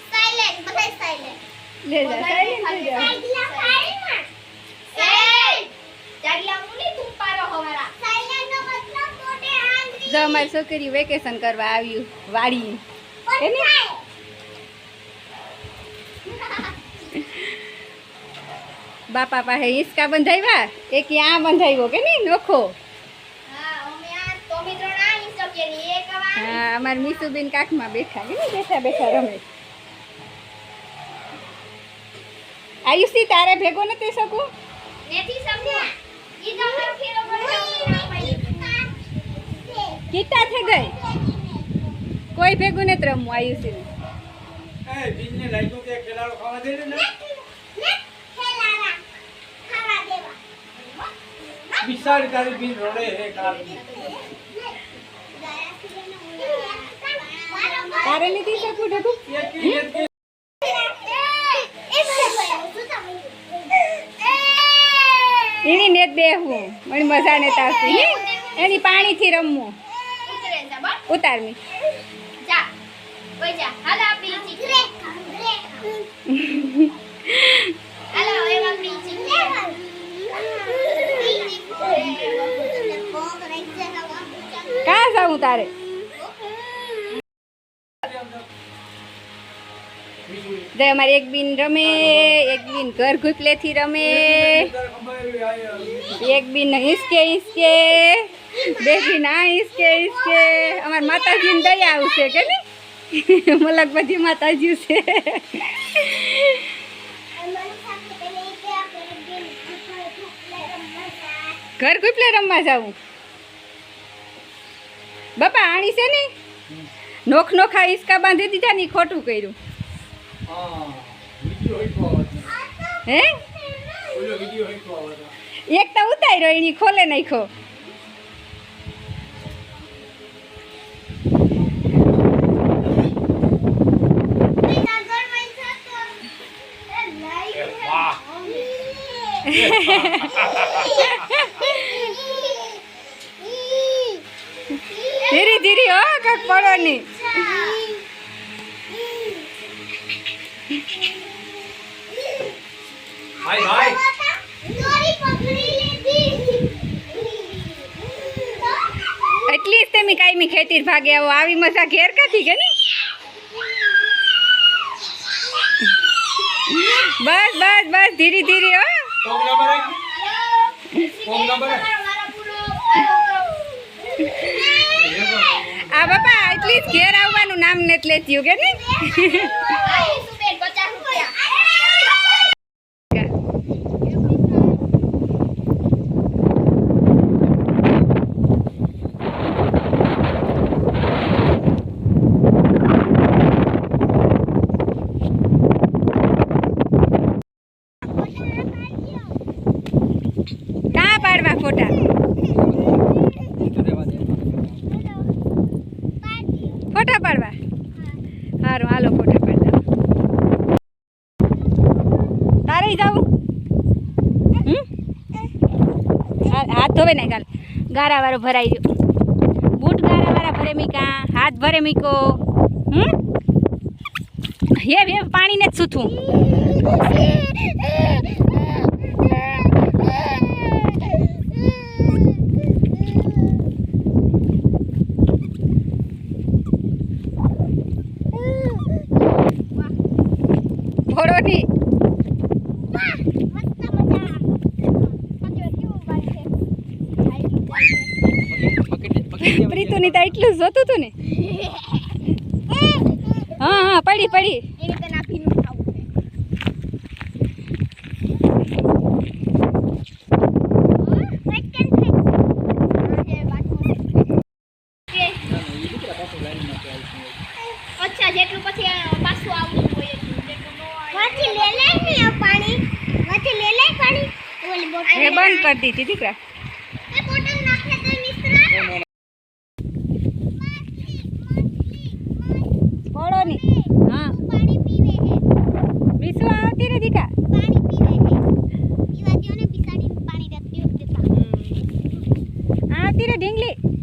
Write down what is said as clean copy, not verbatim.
silent બધા silent લે જા સાયલેન્ટ થઈ જા જાગલા પાડી ના એ જાગલા મુની તું પારો હવારા સાયલેન્ટ નો મતલબ તોડે આંગળી જો અમારી છોકરી વેકેશન કરવા આવ્યું વાડી હે ને બાપા પાસે હિસકા બંધાવ્યા એક આ બંધાવ્યો કે નહીં નોખો હા અમે આ તો મિત્રો ના હિસ્સો કે ની એક વાર હા અમાર મીસુબેન કાખમાં બેઠા કે નહીં બેઠા બેઠા રમે આયુષી તારે ભેગો નથી શકું નથી સમજ્યા ઈ તો મારો ફેરો પડ્યો કીટા થઈ ગઈ કોઈ ભેગું નથી રમવું આયુષી એ બીજને લાગ્યું કે ખેલાડો ખાવા દે ને ખેલાડા ખાવા દેવા વિશાળ તારી બીજ રોડે હે કાલ તારે નથી શકું ઢગુ એની નેત બેહવું મને મજા ને આવતી હે એની પાણીથી રમવું ઉતરે જા બસ ઉતારમી જા ઓય જા હાલ આપણી ચીકરે હાલો એ આપણી ચીકરે કાં જાઉં તારે જે અમારે એક બીન રમે એક બીન ઘર ઘૂપલેથી રમે એક બીન હિસકે હિસકે બે બીન આ હિસકે હિસકે અમાર માતાજીને દયા આવશે કે ને મલક બધી માતાજી છે ઘર ઘૂપલે રમવા જાવું બાપા આણી છે ને નોખ નોખા હિસકા બાંધી દીધા ને ખોટું કર્યું હા વિડિયો હિટો આવતો હે ઓલો વિડિયો હિટો આવતો એક તો ઉતાર્યો એની ખોલે નાખ્યો વાહ ધીરે ધીરે હો કાક પડો નહીં ભાઈ ભાઈ એટલી જ તમે કાયમી ખેતી ભાગે આવો આવી મજા ઘેર કાથી કે ને બસ બસ બસ ધીરે ધીરે હો કોમ નંબર આ બાપા એટલી જ ઘેર આવવાનું નામ નથી લેતી કે ને કાં પાડવા ફોટા ફોટા પાડવા સારું હાલો ફોટા પાડતા તારે જાવું હાથ ધોવે ને કાલ ગારા વાળો ભરાઈ ગયો બૂટ ગારા વાળા ભરે મીકા હાથ ભરે મીકો હે પાણી ને જ સૂથું ભોળો ની પ્રીતુની તો એટલું જ જોતું હતું ને હા હા પડી પડી અચ્છા જેટલું પછી પાછું આવવું હોય વાથી લે લે ને પાણી વાથી લે લે પાણી ઓલી બોટલ એ બંધ કરી દીધી દીકરા એ બોટલ નાખે તો મિશ્રા ભોળો ની હા પાણી પીવે હે વિસુ આવતી ને દીકા પાણી પીવે રે ઢીંગલી